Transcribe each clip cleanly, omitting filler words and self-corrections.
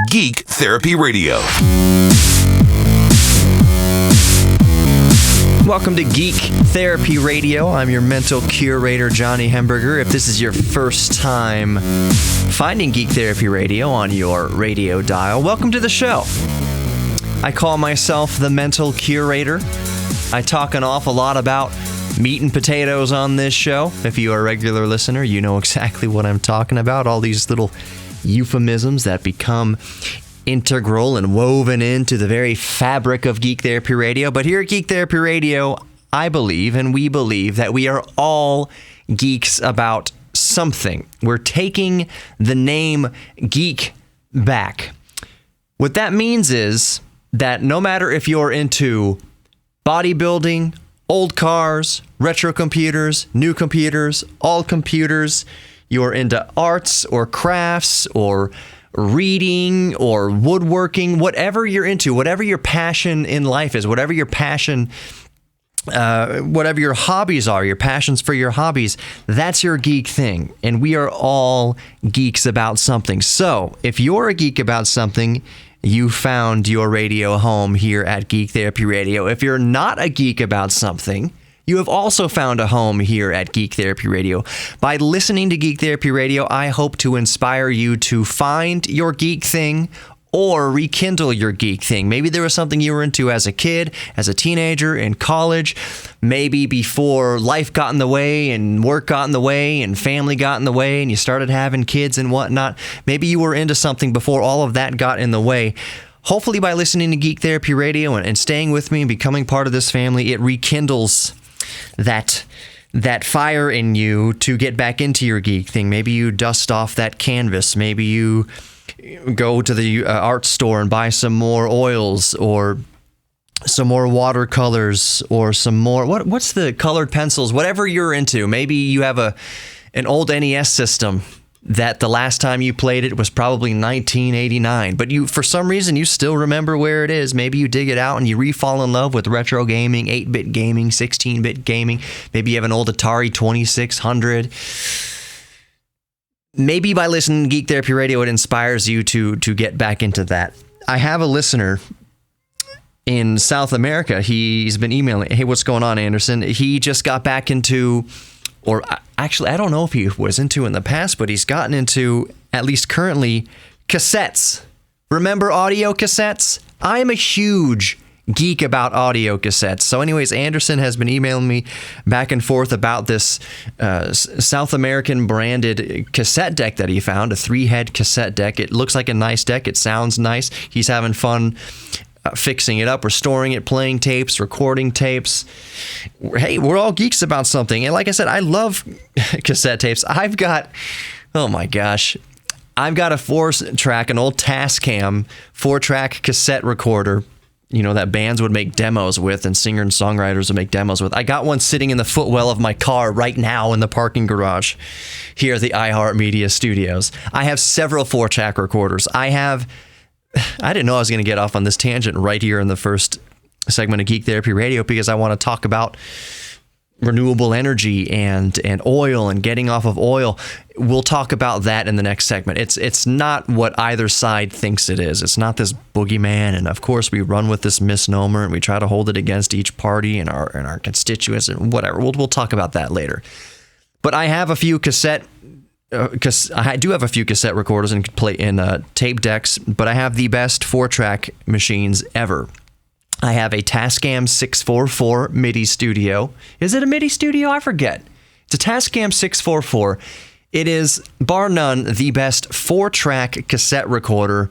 Geek Therapy Radio. Welcome to Geek Therapy Radio. I'm your mental curator, Johnny Hemberger. If this is your first time finding Geek Therapy Radio on your radio dial, welcome to the show. I call myself the mental curator. I talk an awful lot about meat and potatoes on this show. If you are a regular listener, you know exactly what I'm talking about. All these little euphemisms that become integral and woven into the very fabric of Geek Therapy Radio. But here at Geek Therapy Radio, I believe, and we believe, that we are all geeks about something. We're taking the name geek back. What that means is that no matter if you're into bodybuilding, old cars, retro computers, new computers, all computers, you're into arts or crafts or reading or woodworking, whatever you're into, whatever your passion in life is, whatever your passion, whatever your hobbies are, your passions for your hobbies, that's your geek thing. And we are all geeks about something. So if you're a geek about something, you found your radio home here at Geek Therapy Radio. If you're not a geek about something, you have also found a home here at Geek Therapy Radio. By listening to Geek Therapy Radio, I hope to inspire you to find your geek thing or rekindle your geek thing. Maybe there was something you were into as a kid, as a teenager, in college, maybe before life got in the way and work got in the way and family got in the way and you started having kids and whatnot. Maybe you were into something before all of that got in the way. Hopefully by listening to Geek Therapy Radio and staying with me and becoming part of this family, it rekindles that fire in you to get back into your geek thing. Maybe you dust off that canvas. Maybe you go to the art store and buy some more oils or some more watercolors or some more, what's the colored pencils, whatever you're into. Maybe you have an old NES system that the last time you played it was probably 1989, but you, for some reason, you still remember where it is. Maybe you dig it out and you re-fall in love with retro gaming, 8-bit gaming, 16-bit gaming. Maybe you have an old Atari 2600. Maybe by listening to Geek Therapy Radio, it inspires you to get back into that. I have a listener in South America. He's been emailing, hey, what's going on, Anderson? He just got back into, or actually, I don't know if he was into in the past, but he's gotten into, at least currently, cassettes. Remember audio cassettes? I'm a huge geek about audio cassettes. So anyways, Anderson has been emailing me back and forth about this South American branded cassette deck that he found, a 3-head cassette deck. It looks like a nice deck. It sounds nice. He's having fun fixing it up, restoring it, playing tapes, recording tapes. Hey, we're all geeks about something. And like I said, I love cassette tapes. I've got a 4-track, an old Tascam 4-track cassette recorder, you know, that bands would make demos with and singer and songwriters would make demos with. I got one sitting in the footwell of my car right now in the parking garage here at the iHeartMedia studios. I have several 4-track recorders. I didn't know I was going to get off on this tangent right here in the first segment of Geek Therapy Radio because I want to talk about renewable energy and oil and getting off of oil. We'll talk about that in the next segment. It's not what either side thinks it is. It's not this boogeyman, and of course we run with this misnomer and we try to hold it against each party and our constituents and whatever. We'll talk about that later. But I have a few I do have a few cassette recorders and play in tape decks, but I have the best 4-track machines ever. I have a Tascam 644 MIDI Studio. Is it a MIDI Studio? I forget. It's a Tascam 644. It is, bar none, the best 4-track cassette recorder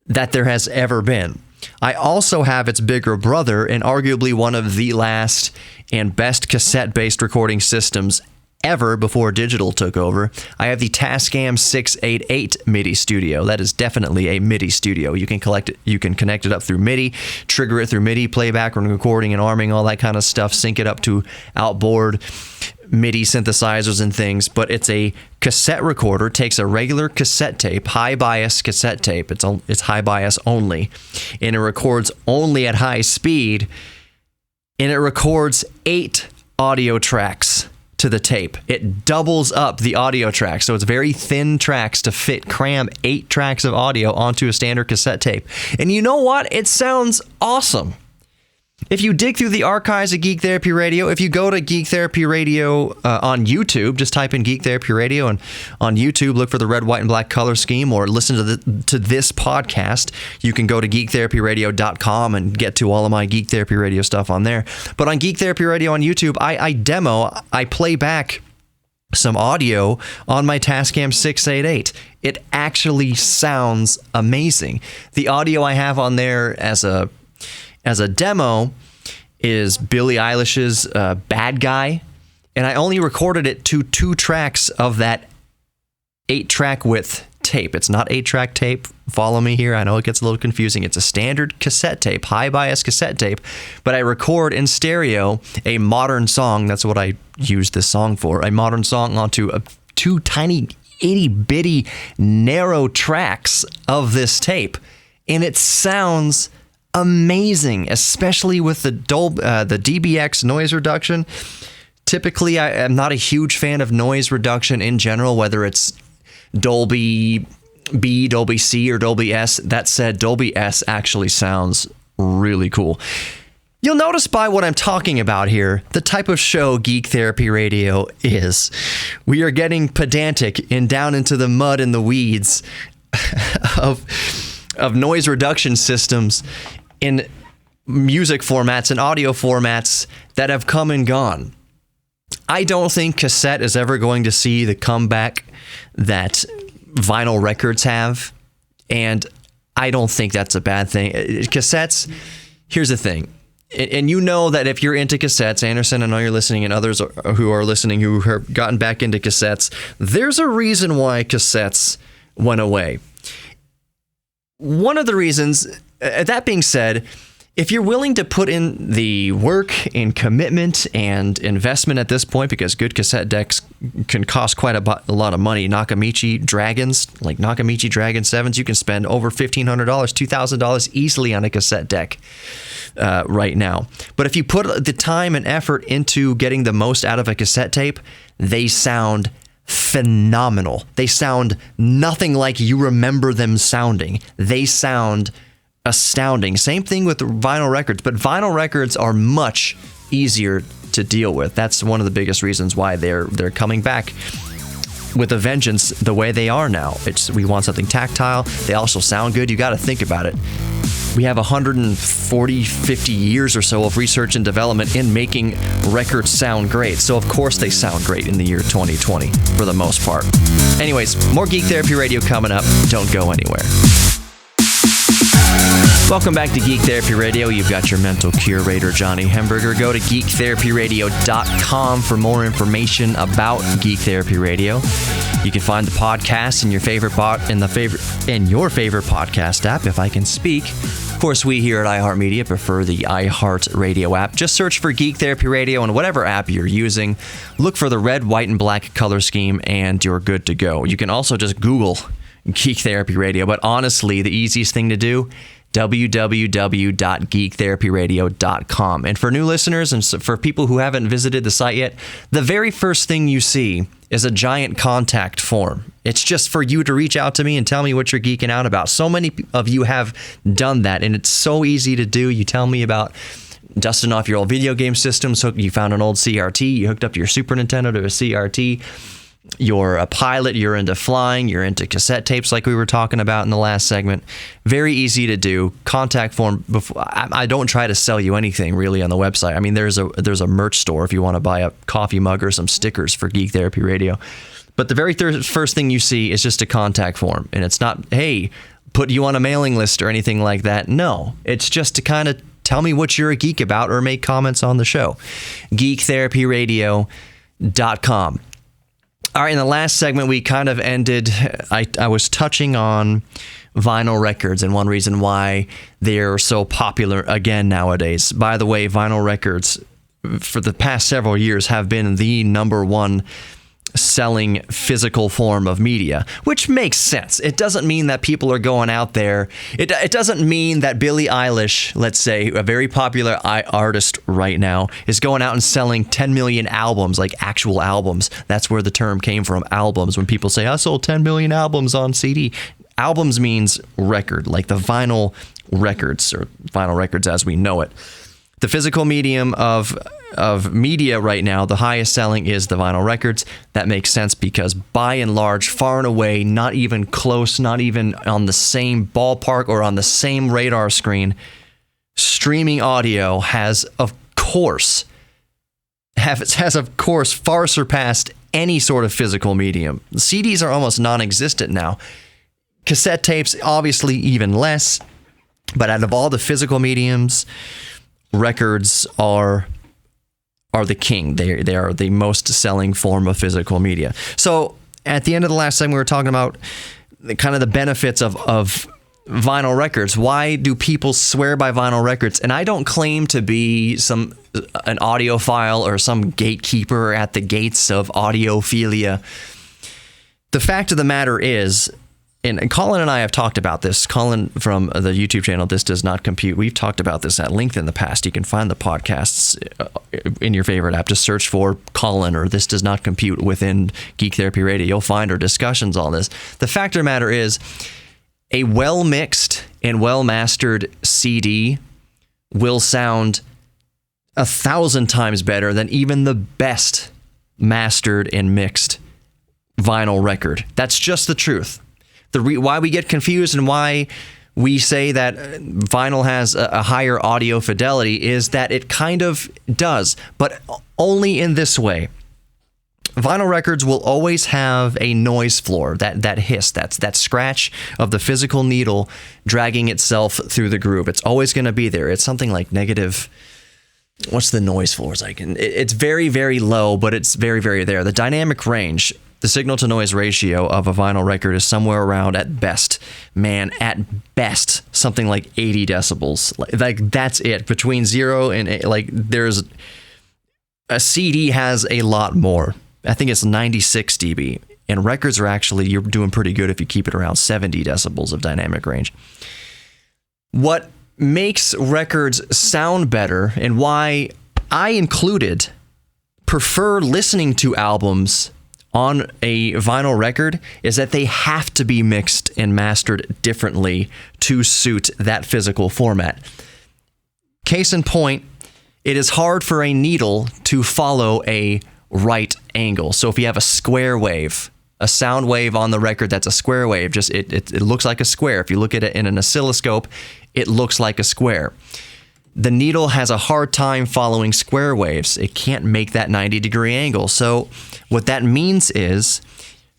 that there has ever been. I also have its bigger brother and arguably one of the last and best cassette-based recording systems ever before digital took over. I have the Tascam 688 MIDI Studio. That is definitely a MIDI Studio. You can connect it up through MIDI, trigger it through MIDI, playback and recording and arming, all that kind of stuff, sync it up to outboard MIDI synthesizers and things, but it's a cassette recorder. It takes a regular cassette tape, high bias cassette tape. It's high bias only, and it records only at high speed, and it records 8 audio tracks to the tape. It doubles up the audio track. So it's very thin tracks to cram 8 tracks of audio onto a standard cassette tape. And you know what? It sounds awesome. If you dig through the archives of Geek Therapy Radio, if you go to Geek Therapy Radio on YouTube, just type in Geek Therapy Radio, and on YouTube, look for the red, white, and black color scheme, or listen to this podcast. You can go to geektherapyradio.com and get to all of my Geek Therapy Radio stuff on there. But on Geek Therapy Radio on YouTube, I play back some audio on my Tascam 688. It actually sounds amazing. The audio I have on there as a demo is Billie Eilish's Bad Guy, and I only recorded it to 2 tracks of that 8-track width tape. It's not 8-track tape. Follow me here. I know it gets a little confusing. It's a standard cassette tape, high bias cassette tape, but I record in stereo a modern song. That's what I use this song for. A modern song onto 2 tiny itty-bitty narrow tracks of this tape, and it sounds amazing, especially with the DBX noise reduction. Typically, I am not a huge fan of noise reduction in general, whether it's Dolby B, Dolby C, or Dolby S. That said, Dolby S actually sounds really cool. You'll notice by what I'm talking about here, the type of show Geek Therapy Radio is. We are getting pedantic and down into the mud and the weeds of noise reduction systems in music formats and audio formats that have come and gone. I don't think cassette is ever going to see the comeback that vinyl records have, and I don't think that's a bad thing. Cassettes, here's the thing, and you know that if you're into cassettes, Anderson, I know you're listening, and others who are listening who have gotten back into cassettes, there's a reason why cassettes went away. One of the reasons, that being said, if you're willing to put in the work and commitment and investment at this point, because good cassette decks can cost quite a lot of money. Nakamichi Dragons, like Nakamichi Dragon 7s, you can spend over $1,500, $2,000 easily on a cassette deck right now. But if you put the time and effort into getting the most out of a cassette tape, they sound phenomenal. They sound nothing like you remember them sounding. They sound astounding. Same thing with vinyl records, but vinyl records are much easier to deal with. That's one of the biggest reasons why they're coming back with a vengeance the way they are now. We want something tactile. They also sound good. You got to think about it. We have 140, 50 years or so of research and development in making records sound great. So of course they sound great in the year 2020 for the most part. Anyways, more Geek Therapy Radio coming up. Don't go anywhere. Welcome back to Geek Therapy Radio. You've got your mental curator, Johnny Hemberger. Go to geektherapyradio.com for more information about Geek Therapy Radio. You can find the podcast in your favorite podcast app, if I can speak. Of course, we here at iHeartMedia prefer the iHeartRadio app. Just search for Geek Therapy Radio on whatever app you're using. Look for the red, white, and black color scheme, and you're good to go. You can also just Google Geek Therapy Radio, but honestly, the easiest thing to do, www.geektherapyradio.com. And for new listeners and for people who haven't visited the site yet, the very first thing you see is a giant contact form. It's just for you to reach out to me and tell me what you're geeking out about. So many of you have done that, and it's so easy to do. You tell me about dusting off your old video game systems. So you found an old CRT, you hooked up your Super Nintendo to a CRT. You're a pilot, you're into flying, you're into cassette tapes like we were talking about in the last segment. Very easy to do. Contact form. I don't try to sell you anything really on the website. I mean, there's a merch store if you want to buy a coffee mug or some stickers for Geek Therapy Radio. But the very first thing you see is just a contact form. And it's not, hey, put you on a mailing list or anything like that. No, it's just to kind of tell me what you're a geek about or make comments on the show. geektherapyradio.com. All right, in the last segment, we kind of ended, I was touching on vinyl records and one reason why they're so popular again nowadays. By the way, vinyl records for the past several years have been the number one selling physical form of media, which makes sense. It doesn't mean that people are going out there. It doesn't mean that Billie Eilish, let's say, a very popular artist right now, is going out and selling 10 million albums, like actual albums. That's where the term came from, albums. When people say, I sold 10 million albums on CD. Albums means record, like the vinyl records, or vinyl records as we know it. The physical medium of media right now, the highest selling is the vinyl records. That makes sense because by and large, far and away, not even close, not even on the same ballpark or on the same radar screen, streaming audio has of course far surpassed any sort of physical medium. CDs are almost non-existent now. Cassette tapes, obviously even less, but out of all the physical mediums, records are the king. They are the most selling form of physical media. So at the end of the last segment, we were talking about kind of the benefits of vinyl records. Why do people swear by vinyl records? And I don't claim to be an audiophile or some gatekeeper at the gates of audiophilia. The fact of the matter is, and Colin and I have talked about this. Colin from the YouTube channel, This Does Not Compute. We've talked about this at length in the past. You can find the podcasts in your favorite app. Just search for Colin or This Does Not Compute within Geek Therapy Radio. You'll find our discussions on this. The fact of the matter is, a well-mixed and well-mastered CD will sound 1,000 times better than even the best mastered and mixed vinyl record. That's just the truth. Why we get confused and why we say that vinyl has a higher audio fidelity is that it kind of does, but only in this way. Vinyl records will always have a noise floor, that hiss, that scratch of the physical needle dragging itself through the groove. It's always going to be there. It's something like negative. What's the noise floor? It's very, very low, but it's very, very there. The dynamic range, the signal to noise ratio of a vinyl record is somewhere around, at best, something like 80 decibels. Like that's it. Between 0 and 8, there's a CD has a lot more. I think it's 96 dB. And records are actually, you're doing pretty good if you keep it around 70 decibels of dynamic range. What makes records sound better, and why I included prefer listening to albums on a vinyl record, is that they have to be mixed and mastered differently to suit that physical format. Case in point, it is hard for a needle to follow a right angle. So if you have a square wave, a sound wave on the record that's a square wave, just it looks like a square. If you look at it in an oscilloscope, it looks like a square. The needle has a hard time following square waves. It can't make that 90-degree angle. So what that means is,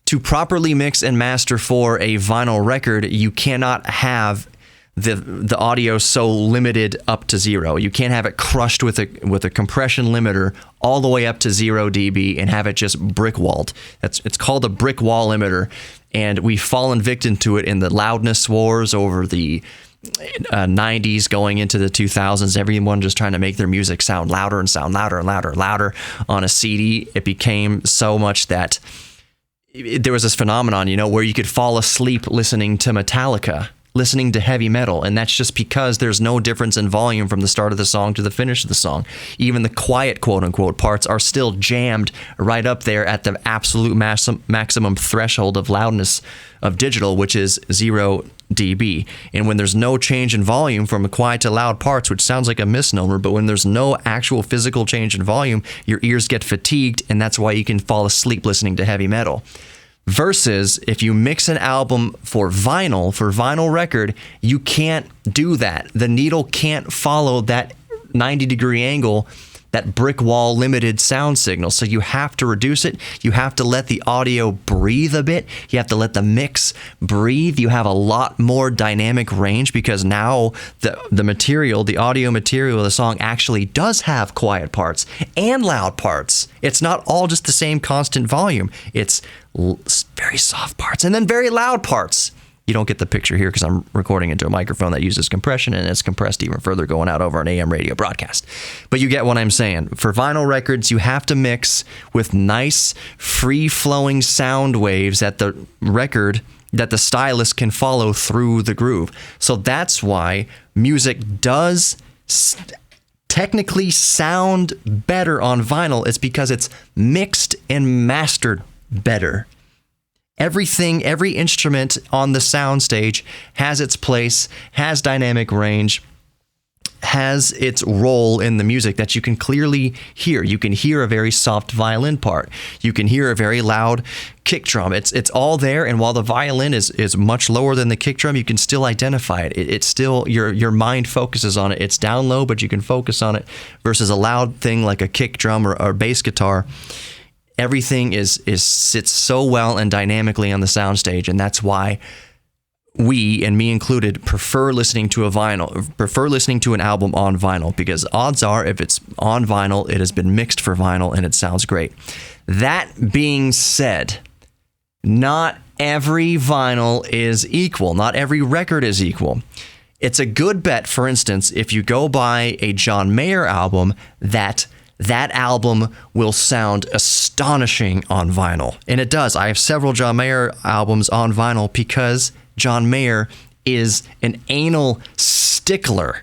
to properly mix and master for a vinyl record, you cannot have the audio so limited up to 0. You can't have it crushed with a compression limiter all the way up to 0 dB and have it just brick walled. It's called a brick wall limiter, and we've fallen victim to it in the loudness wars over the 90s going into the 2000s. Everyone just trying to make their music sound louder and sound louder and louder and louder on a CD. It became so much that there was this phenomenon, where you could fall asleep listening to Metallica, listening to heavy metal, and that's just because there's no difference in volume from the start of the song to the finish of the song. Even the quiet quote-unquote parts are still jammed right up there at the absolute maximum threshold of loudness of digital, which is 0 dB. And when there's no change in volume from quiet to loud parts, which sounds like a misnomer, but when there's no actual physical change in volume, your ears get fatigued, and that's why you can fall asleep listening to heavy metal. Versus if you mix an album for vinyl record, you can't do that. The needle can't follow that 90-degree angle, that brick wall limited sound signal. So you have to reduce it. You have to let the audio breathe a bit. You have to let the mix breathe. You have a lot more dynamic range because now the material, the audio material of the song actually does have quiet parts and loud parts. It's not all just the same constant volume. It's very soft parts and then very loud parts. You don't get the picture here because I'm recording into a microphone that uses compression, and it's compressed even further going out over an AM radio broadcast. But you get what I'm saying. For vinyl records, you have to mix with nice, free-flowing sound waves that the stylus can follow through the groove. So that's why music does technically sound better on vinyl. It's because it's mixed and mastered better. Everything, every instrument on the soundstage has its place, has dynamic range, has its role in the music that you can clearly hear. You can hear a very soft violin part. You can hear a very loud kick drum. It's all there, and while the violin is much lower than the kick drum, you can still identify it. It's still, your mind focuses on it. It's down low, but you can focus on it, versus a loud thing like a kick drum or bass guitar. Everything sits so well and dynamically on the soundstage, and that's why we, and me included, prefer listening to an album on vinyl, because odds are, if it's on vinyl, it has been mixed for vinyl and it sounds great. That being said, not every vinyl is equal. Not every record is equal. It's a good bet, for instance, if you go buy a John Mayer album, that album will sound astonishing on vinyl. And it does. I have several John Mayer albums on vinyl because John Mayer is an anal stickler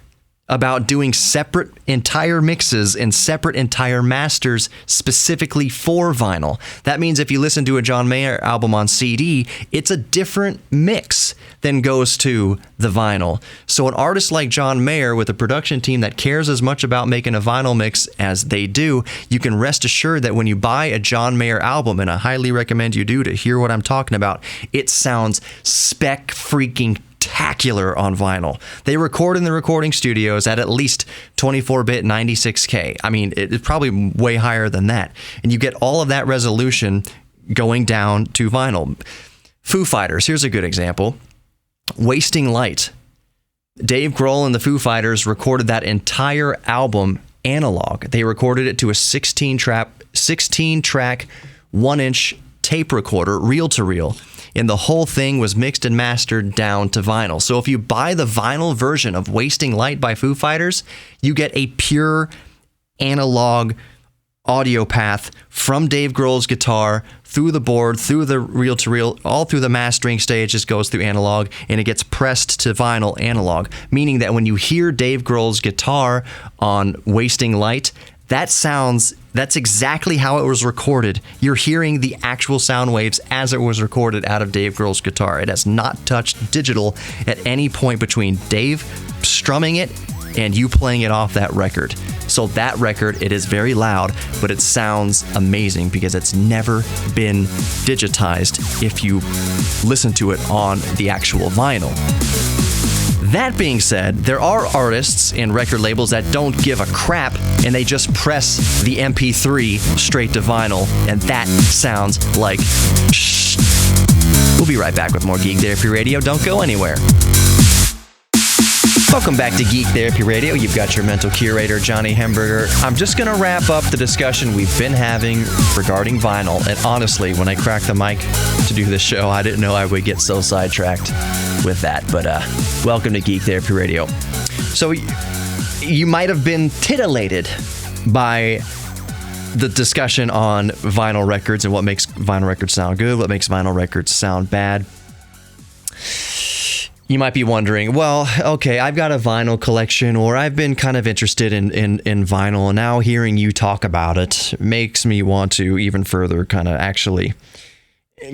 about doing separate entire mixes and separate entire masters specifically for vinyl. That means if you listen to a John Mayer album on CD, it's a different mix than goes to the vinyl. So an artist like John Mayer, with a production team that cares as much about making a vinyl mix as they do, you can rest assured that when you buy a John Mayer album, and I highly recommend you do to hear what I'm talking about, it sounds spectacular on vinyl. They record in the recording studios at least 24-bit 96K. I mean, it's probably way higher than that. And you get all of that resolution going down to vinyl. Foo Fighters, here's a good example. Wasting Light. Dave Grohl and the Foo Fighters recorded that entire album analog. They recorded it to a 16-track 1-inch tape recorder, reel-to-reel. And the whole thing was mixed and mastered down to vinyl. So if you buy the vinyl version of Wasting Light by Foo Fighters, you get a pure analog audio path from Dave Grohl's guitar through the board, through the reel-to-reel, all through the mastering stage. Just goes through analog, and it gets pressed to vinyl analog, meaning that when you hear Dave Grohl's guitar on Wasting Light, that's exactly how it was recorded. You're hearing the actual sound waves as it was recorded out of Dave Grohl's guitar. It has not touched digital at any point between Dave strumming it and you playing it off that record. So that record, it is very loud, but it sounds amazing because it's never been digitized if you listen to it on the actual vinyl. That being said, there are artists and record labels that don't give a crap and they just press the MP3 straight to vinyl, and that sounds like shh. We'll be right back with more Geek Therapy Radio. Don't go anywhere. Welcome back to Geek Therapy Radio. You've got your mental curator, Johnny Hemberger. I'm just going to wrap up the discussion we've been having regarding vinyl. And honestly, when I cracked the mic to do this show, I didn't know I would get so sidetracked with that. But welcome to Geek Therapy Radio. So you might have been titillated by the discussion on vinyl records and what makes vinyl records sound good, what makes vinyl records sound bad. You might be wondering, well, okay, I've got a vinyl collection, or I've been kind of interested in vinyl, and now hearing you talk about it makes me want to even further kind of actually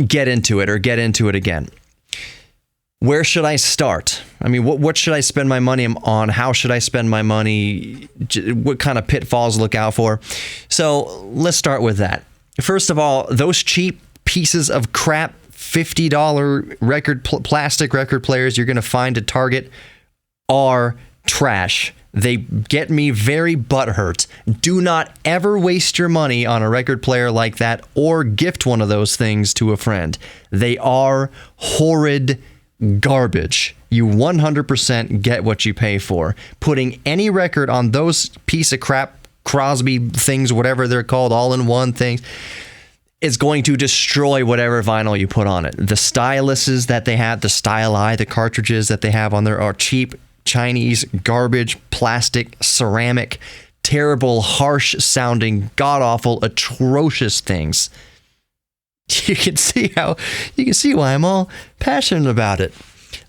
get into it again. Where should I start? I mean, what should I spend my money on? How should I spend my money? What kind of pitfalls look out for? So let's start with that. First of all, those cheap pieces of crap $50 plastic record players you're going to find at Target are trash. They get me very butthurt. Do not ever waste your money on a record player like that or gift one of those things to a friend. They are horrid garbage. You 100% get what you pay for. Putting any record on those piece of crap Crosby things, whatever they're called, all-in-one things, is going to destroy whatever vinyl you put on it. The styluses that they have, the Styli, the cartridges that they have on there are cheap, Chinese, garbage, plastic, ceramic, terrible, harsh sounding, god-awful, atrocious things. You can see why I'm all passionate about it.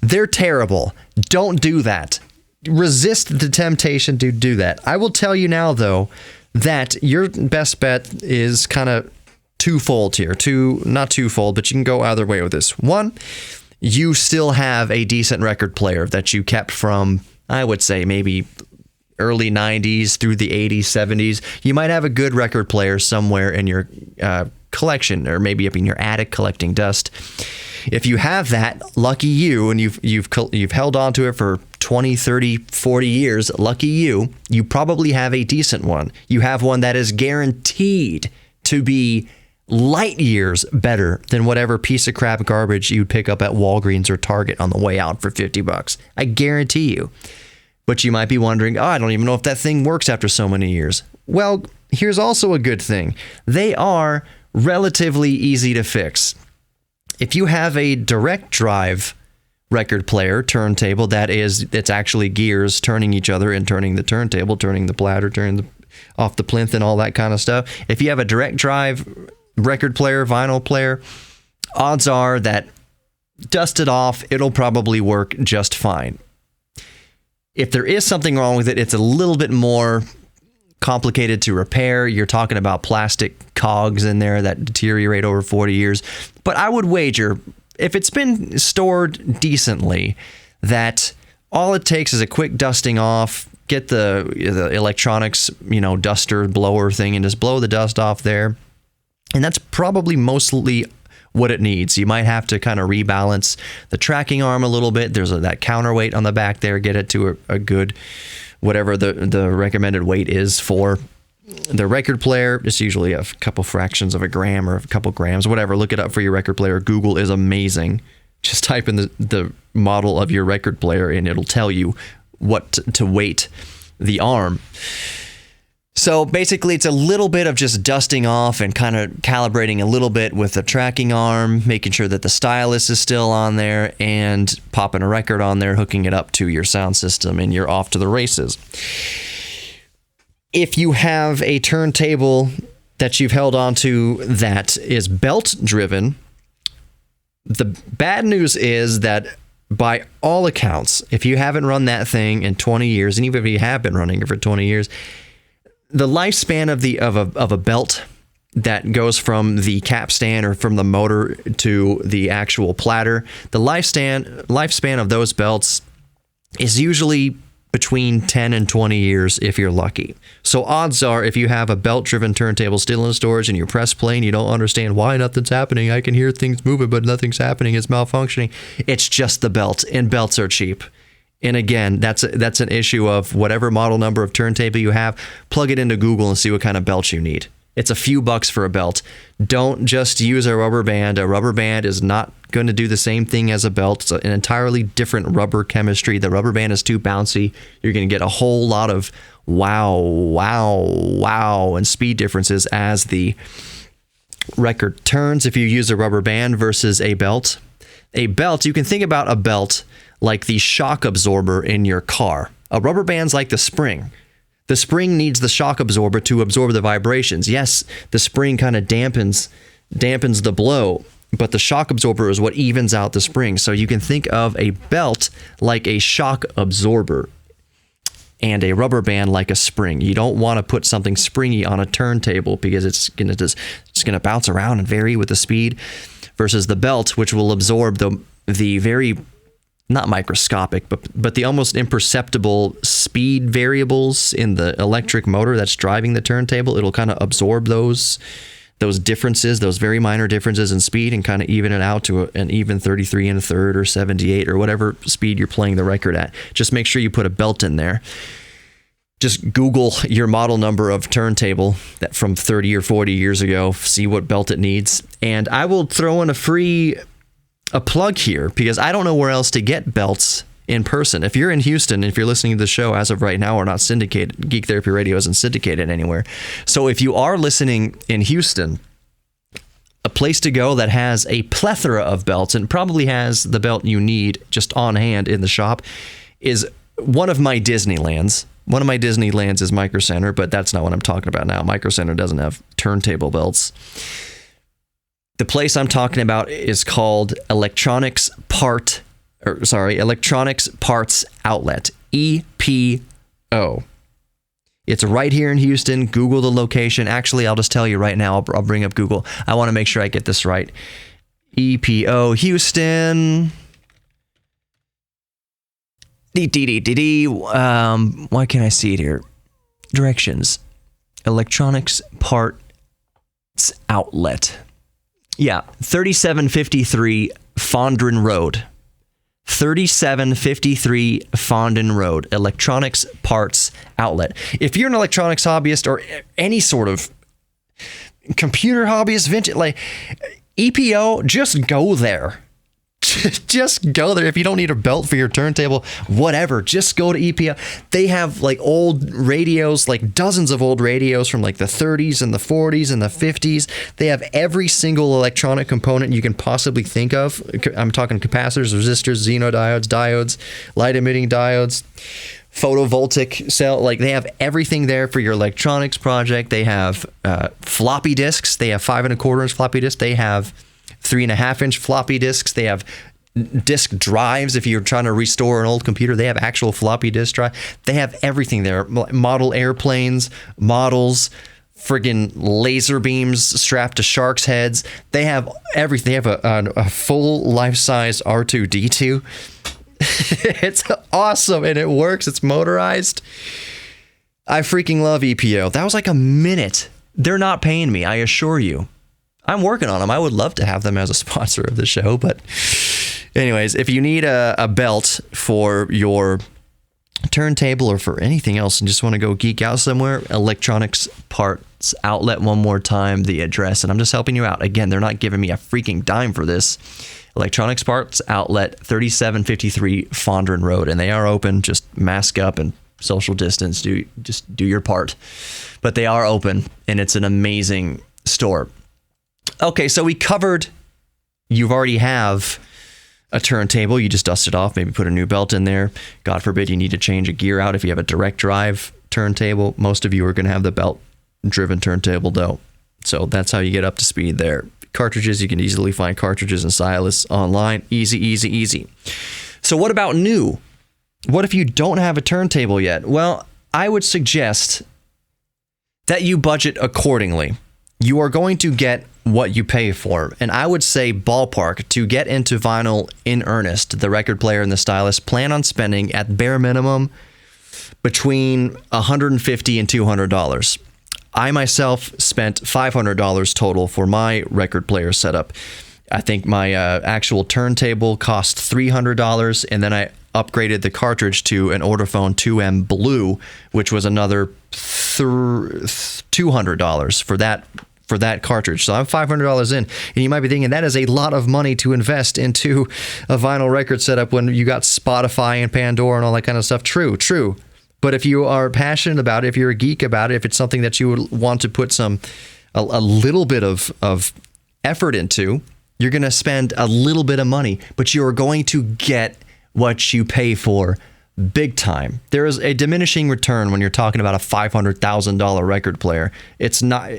They're terrible. Don't do that. Resist the temptation to do that. I will tell you now, though, that your best bet is kind of twofold here. Not twofold, but you can go either way with this. One, you still have a decent record player that you kept from, I would say, maybe early 90s through the 80s, 70s. You might have a good record player somewhere in your collection, or maybe up in your attic collecting dust. If you have that, lucky you, and you've held on to it for 20, 30, 40 years, lucky you, you probably have a decent one. You have one that is guaranteed to be light years better than whatever piece of crap garbage you'd pick up at Walgreens or Target on the way out for $50. I guarantee you. But you might be wondering, I don't even know if that thing works after so many years. Well, here's also a good thing. They are relatively easy to fix. If you have a direct drive record player turntable it's actually gears turning each other and turning the turntable, turning the bladder, turning off the plinth and all that kind of stuff. If you have a direct drive record player, vinyl player, odds are that dust it off, it'll probably work just fine. If there is something wrong with it, it's a little bit more complicated to repair. You're talking about plastic cogs in there that deteriorate over 40 years. But I would wager, if it's been stored decently, that all it takes is a quick dusting off, get the electronics, duster blower thing, and just blow the dust off there. And that's probably mostly what it needs. You might have to kind of rebalance the tracking arm a little bit. There's that counterweight on the back there. Get it to a good, whatever the recommended weight is for the record player. It's usually a couple fractions of a gram or a couple grams, whatever. Look it up for your record player. Google is amazing. Just type in the model of your record player and it'll tell you what to weight the arm. So basically, it's a little bit of just dusting off and kind of calibrating a little bit with the tracking arm, making sure that the stylus is still on there, and popping a record on there, hooking it up to your sound system, and you're off to the races. If you have a turntable that you've held onto that is belt-driven, the bad news is that by all accounts, if you haven't run that thing in 20 years, and even if you have been running it for 20 years, the lifespan of a belt that goes from the capstan or from the motor to the actual platter, the lifespan of those belts is usually between 10 and 20 years if you're lucky. So odds are, if you have a belt-driven turntable still in storage and you press play and you don't understand why nothing's happening, I can hear things moving but nothing's happening, it's malfunctioning, it's just the belt, and belts are cheap. And again, that's an issue of whatever model number of turntable you have, plug it into Google and see what kind of belt you need. It's a few bucks for a belt. Don't just use a rubber band. A rubber band is not going to do the same thing as a belt. It's an entirely different rubber chemistry. The rubber band is too bouncy. You're going to get a whole lot of wow, and speed differences as the record turns if you use a rubber band versus a belt. A belt, you can think about a belt like the shock absorber in your car. A rubber band's like the spring. The spring needs the shock absorber to absorb the vibrations. Yes, the spring kind of dampens the blow, but the shock absorber is what evens out the spring. So you can think of a belt like a shock absorber and a rubber band like a spring. You don't want to put something springy on a turntable because it's going to bounce around and vary with the speed, versus the belt, which will absorb the very, not microscopic, but the almost imperceptible speed variables in the electric motor that's driving the turntable. It'll kind of absorb those differences, those very minor differences in speed, and kind of even it out to an even 33 1/3 or 78 or whatever speed you're playing the record at. Just make sure you put a belt in there. Just Google your model number of turntable that from 30 or 40 years ago, see what belt it needs. And I will throw in a plug here, because I don't know where else to get belts in person. If you're in Houston, if you're listening to the show as of right now, we're not syndicated. Geek Therapy Radio isn't syndicated anywhere. So if you are listening in Houston, a place to go that has a plethora of belts and probably has the belt you need just on hand in the shop is one of my Disneylands. One of my Disneylands is Micro Center, but that's not what I'm talking about now. Micro Center doesn't have turntable belts. The place I'm talking about is called Electronics Parts Outlet, EPO. It's right here in Houston. Google the location. Actually, I'll just tell you right now. I'll bring up Google. I want to make sure I get this right. EPO Houston. Why can't I see it here? Directions. Electronics Parts Outlet. Yeah, 3753 Fondren Road. 3753 Fondren Road, Electronics Parts Outlet. If you're an electronics hobbyist or any sort of computer hobbyist, vintage, like EPO, just go there. Just go there. If you don't need a belt for your turntable, whatever, just go to EPO. They have like old radios, like dozens of old radios from like the 30s and the 40s and the 50s. They have every single electronic component you can possibly think of. I'm talking capacitors, resistors, diodes, light emitting diodes, photovoltaic cell. Like they have everything there for your electronics project. They have floppy disks. They have 5 1/4 inch floppy disks. They have 3.5 inch floppy disks. They have disk drives. If you're trying to restore an old computer, they have actual floppy disk drive. They have everything there. Model airplanes, models, friggin' laser beams strapped to sharks' heads. They have everything. They have a full life-size R2-D2. It's awesome, and it works. It's motorized. I freaking love EPO. That was like a minute. They're not paying me, I assure you. I'm working on them. I would love to have them as a sponsor of the show, but anyways, if you need a belt for your turntable or for anything else and just want to go geek out somewhere, Electronics Parts Outlet, one more time, the address, and I'm just helping you out. Again, they're not giving me a freaking dime for this. Electronics Parts Outlet, 3753 Fondren Road, and they are open. Just mask up and social distance. Just do your part. But they are open, and it's an amazing store. Okay, so we covered, you already have a turntable. You just dust it off, maybe put a new belt in there. God forbid you need to change a gear out if you have a direct drive turntable. Most of you are going to have the belt-driven turntable, though. So that's how you get up to speed there. Cartridges, you can easily find cartridges and stylus online. Easy, easy, easy. So what about new? What if you don't have a turntable yet? Well, I would suggest that you budget accordingly. You are going to get what you pay for. And I would say ballpark, to get into vinyl in earnest, the record player and the stylus, plan on spending at bare minimum between $150 and $200. I myself spent $500 total for my record player setup. I think my actual turntable cost $300, and then I upgraded the cartridge to an Ortofon 2M Blue, which was another $200 for that cartridge. So I'm $500 in, and you might be thinking that is a lot of money to invest into a vinyl record setup when you got Spotify and Pandora and all that kind of stuff. True. But if you are passionate about it, if you're a geek about it, if it's something that you would want to put a little bit of effort into, you're going to spend a little bit of money, but you're going to get what you pay for big time. There is a diminishing return when you're talking about a $500,000 record player. It's not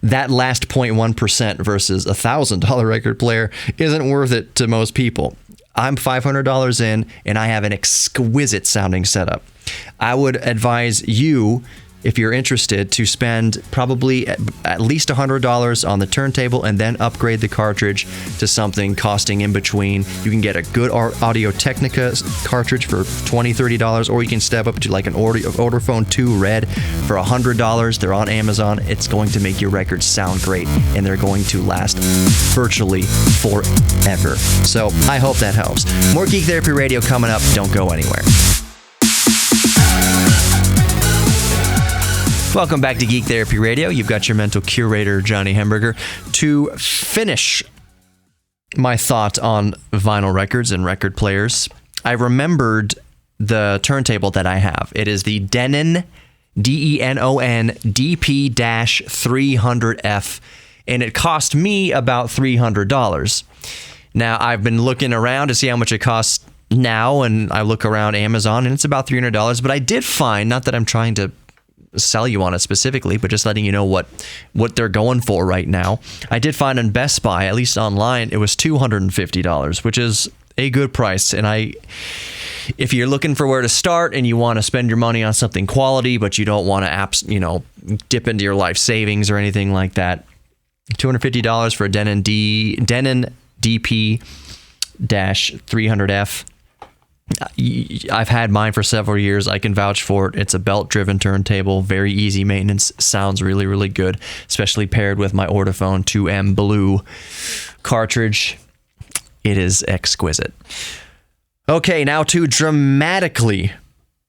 that last 0.1% versus a $1,000 record player isn't worth it to most people. I'm $500 in, and I have an exquisite sounding setup. I would advise you, if you're interested, to spend probably at least $100 on the turntable and then upgrade the cartridge to something costing in between. You can get a good Audio-Technica cartridge for $20, $30, or you can step up to like an Ortofon 2 Red for $100. They're on Amazon. It's going to make your records sound great, and they're going to last virtually forever. So I hope that helps. More Geek Therapy Radio coming up. Don't go anywhere. Welcome back to Geek Therapy Radio. You've got your mental curator, Johnny Hemberger. To finish my thought on vinyl records and record players, I remembered the turntable that I have. It is the Denon, DENON DP-300F. and it cost me about $300. Now, I've been looking around to see how much it costs now, and I look around Amazon, and it's about $300. But I did find, not that I'm trying to sell you on it specifically, but just letting you know what they're going for right now. I did find on Best Buy, at least online, it was $250, which is a good price. And if you're looking for where to start and you want to spend your money on something quality, but you don't want to dip into your life savings or anything like that, $250 for a Denon DP-300F. I've had mine for several years. I can vouch for it. It's a belt-driven turntable, very easy maintenance, sounds really, really good, especially paired with my Ortofon 2M Blue cartridge. It is exquisite. Okay, now to dramatically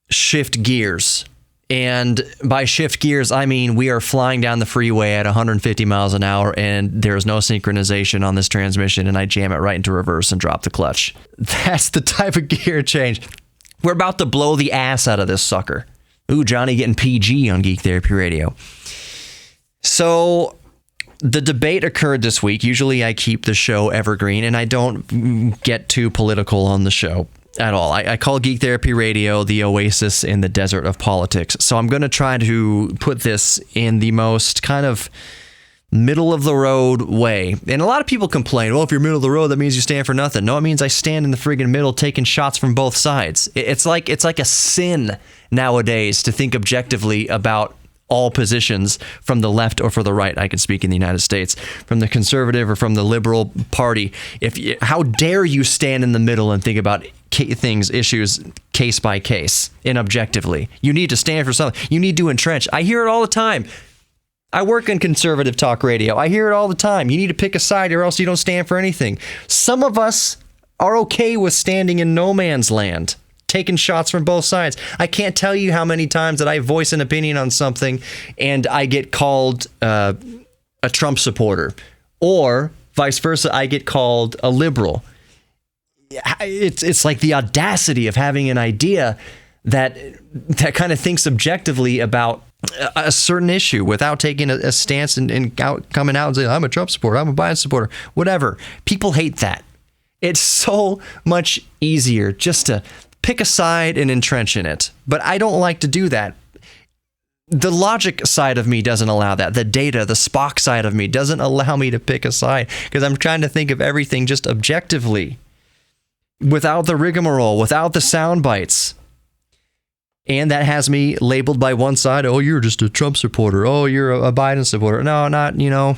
shift gears. And by shift gears, I mean we are flying down the freeway at 150 miles an hour, and there's no synchronization on this transmission, and I jam it right into reverse and drop the clutch. That's the type of gear change. We're about to blow the ass out of this sucker. Ooh, Johnny getting PG on Geek Therapy Radio. So the debate occurred this week. Usually I keep the show evergreen, and I don't get too political on the show at all. I call Geek Therapy Radio the oasis in the desert of politics. So I'm going to try to put this in the most kind of middle of the road way. And a lot of people complain, well, if you're middle of the road, that means you stand for nothing. No, it means I stand in the friggin' middle taking shots from both sides. It's like a sin nowadays to think objectively about all positions from the left or for the right. I can speak in the United States, from the conservative or from the liberal party. How dare you stand in the middle and think about issues case by case and objectively? You need to stand for something. You need to entrench. I hear it all the time. I work in conservative talk radio. I hear it all the time. You need to pick a side or else you don't stand for anything. Some of us are okay with standing in no man's land, taking shots from both sides. I can't tell you how many times that I voice an opinion on something and I get called a Trump supporter, or vice versa, I get called a liberal. It's like the audacity of having an idea that kind of thinks objectively about a certain issue without taking a stance and coming out and saying, I'm a Trump supporter, I'm a Biden supporter, whatever. People hate that. It's so much easier just to pick a side and entrench in it. But I don't like to do that. The logic side of me doesn't allow that. The data, the Spock side of me doesn't allow me to pick a side because I'm trying to think of everything just objectively, without the rigmarole, without the sound bites. And that has me labeled by one side. Oh, you're just a Trump supporter. Oh, you're a Biden supporter. No, not, no.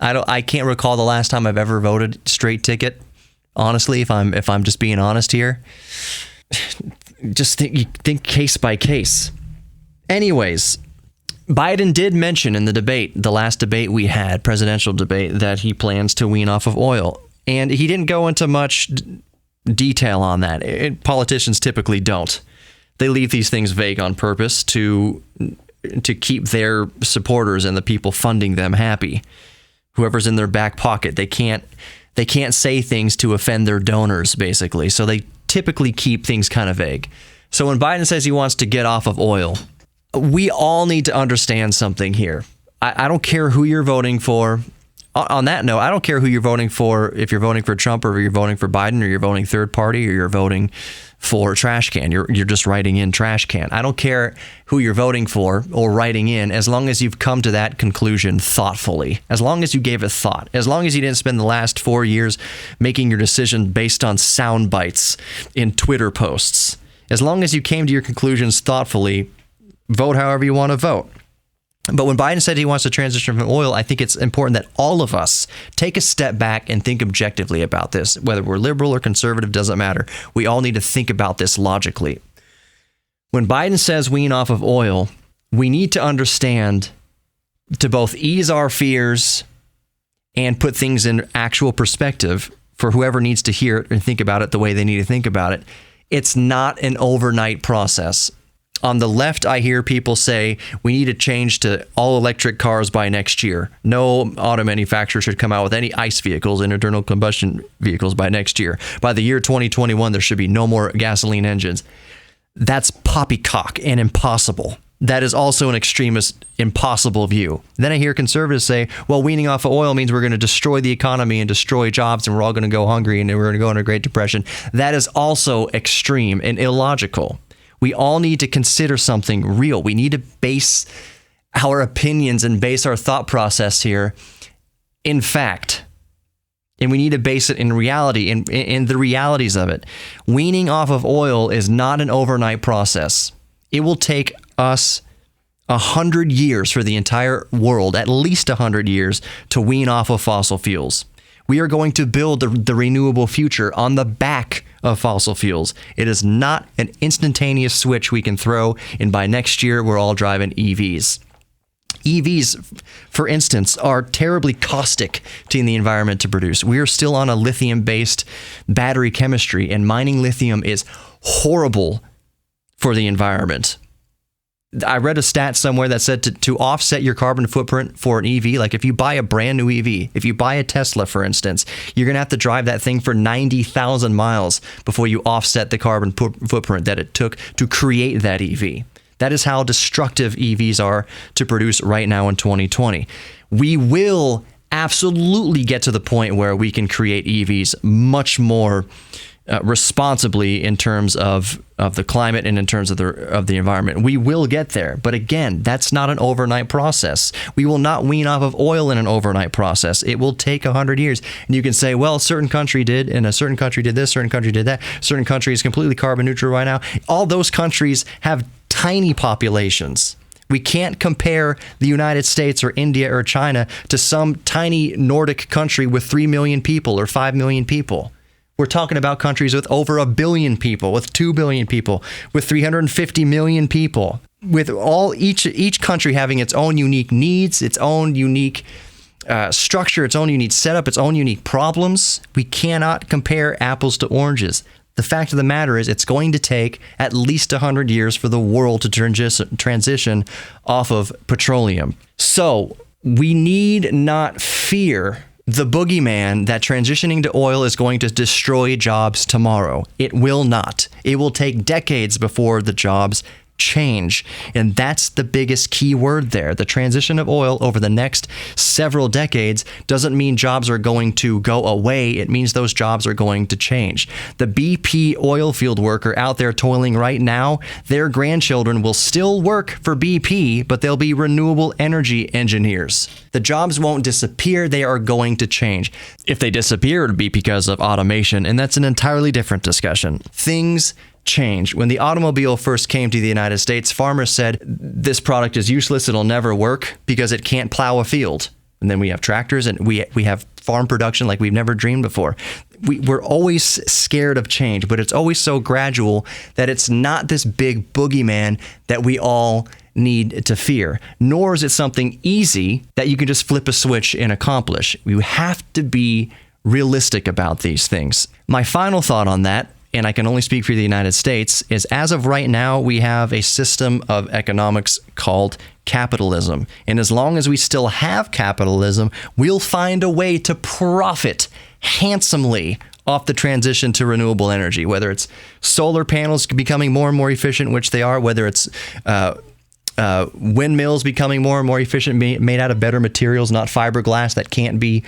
I can't recall the last time I've ever voted straight ticket. Honestly, if I'm just being honest here, just think case by case. Anyways, Biden did mention in the last debate we had, presidential debate, that he plans to wean off of oil. And he didn't go into much detail on that. Politicians typically don't. They leave these things vague on purpose to keep their supporters and the people funding them happy. Whoever's in their back pocket, they can't say things to offend their donors, basically. So they typically keep things kind of vague. So when Biden says he wants to get off of oil, we all need to understand something here. I don't care who you're voting for. On that note, I don't care who you're voting for, if you're voting for Trump or you're voting for Biden or you're voting third party or you're voting for trash can. You're just writing in trash can. I don't care who you're voting for or writing in, as long as you've come to that conclusion thoughtfully, as long as you gave it thought, as long as you didn't spend the last 4 years making your decision based on sound bites in Twitter posts. As long as you came to your conclusions thoughtfully, vote however you want to vote. But when Biden said he wants to transition from oil, I think it's important that all of us take a step back and think objectively about this. Whether we're liberal or conservative, doesn't matter. We all need to think about this logically. When Biden says wean off of oil, we need to understand, to both ease our fears and put things in actual perspective for whoever needs to hear it and think about it the way they need to think about it, it's not an overnight process. On the left, I hear people say we need to change to all electric cars by next year. No auto manufacturer should come out with any ICE vehicles, internal combustion vehicles, by next year. By the year 2021, there should be no more gasoline engines. That's poppycock and impossible. that is also an extremist, impossible view. Then I hear conservatives say, well, weaning off of oil means we're going to destroy the economy and destroy jobs and we're all going to go hungry and we're going to go into a Great Depression. That is also extreme and illogical. We all need to consider something real. We need to base our opinions and base our thought process here in fact. And we need to base it in reality, in the realities of it. Weaning off of oil is not an overnight process. It will take us 100 years for the entire world, at least 100 years, to wean off of fossil fuels. We are going to build the renewable future on the back of fossil fuels. It is not an instantaneous switch we can throw, and by next year, we're all driving EVs. EVs, for instance, are terribly caustic to the environment to produce. We are still on a lithium-based battery chemistry, and mining lithium is horrible for the environment. I read a stat somewhere that said to offset your carbon footprint for an EV, like if you buy a brand new EV, if you buy a Tesla, for instance, you're going to have to drive that thing for 90,000 miles before you offset the carbon footprint that it took to create that EV. That is how destructive EVs are to produce right now in 2020. We will absolutely get to the point where we can create EVs much more responsibly in terms of the climate and in terms of the environment. We will get there. But again, that's not an overnight process. We will not wean off of oil in an overnight process. It will take 100 years. And you can say, well, a certain country did, and a certain country did this, certain country did that. Certain country is completely carbon neutral right now. All those countries have tiny populations. We can't compare the United States or India or China to some tiny Nordic country with 3 million people or 5 million people. We're talking about countries with over 1 billion people, with 2 billion people, with 350 million people, with each country having its own unique needs, its own unique structure, its own unique setup, its own unique problems. We cannot compare apples to oranges. The fact of the matter is it's going to take at least 100 years for the world to transition off of petroleum. So we need not fear the boogeyman that transitioning to oil is going to destroy jobs tomorrow. It will not. It will take decades before the jobs change. And that's the biggest key word there. The transition of oil over the next several decades doesn't mean jobs are going to go away. It means those jobs are going to change. The BP oil field worker out there toiling right now, their grandchildren will still work for BP, but they'll be renewable energy engineers. The jobs won't disappear. They are going to change. If they disappear, it would be because of automation, and that's an entirely different discussion. Things change. When the automobile first came to the United States, farmers said, this product is useless, it'll never work because it can't plow a field. And then we have tractors and we have farm production like we've never dreamed before. We're always scared of change, but it's always so gradual that it's not this big boogeyman that we all need to fear, nor is it something easy that you can just flip a switch and accomplish. You have to be realistic about these things. My final thought on that, and I can only speak for the United States, is as of right now, we have a system of economics called capitalism. And as long as we still have capitalism, we'll find a way to profit handsomely off the transition to renewable energy, whether it's solar panels becoming more and more efficient, which they are, whether it's windmills becoming more and more efficient, made out of better materials, not fiberglass that can't be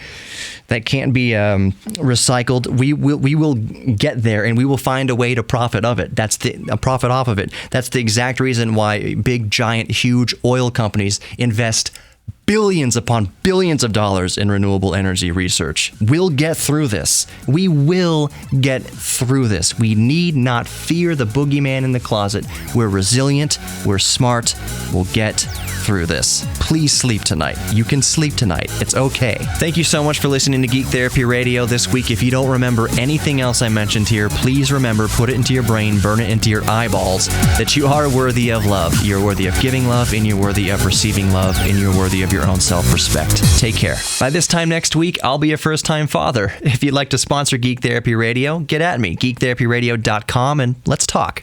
recycled. We will get there, and we will find a way to profit of it. Profit off of it. That's the exact reason why big, giant, huge oil companies invest billions upon billions of dollars in renewable energy research. We'll get through this. We will get through this. We need not fear the boogeyman in the closet. We're resilient. We're smart. We'll get through this. Please sleep tonight. You can sleep tonight. It's okay. Thank you so much for listening to Geek Therapy Radio this week. If you don't remember anything else I mentioned here, please remember, put it into your brain, burn it into your eyeballs, that you are worthy of love. You're worthy of giving love, and you're worthy of receiving love, and you're worthy of your own self-respect. Take care. By this time next week, I'll be a first-time father. If you'd like to sponsor Geek Therapy Radio, get at me, geektherapyradio.com, and let's talk.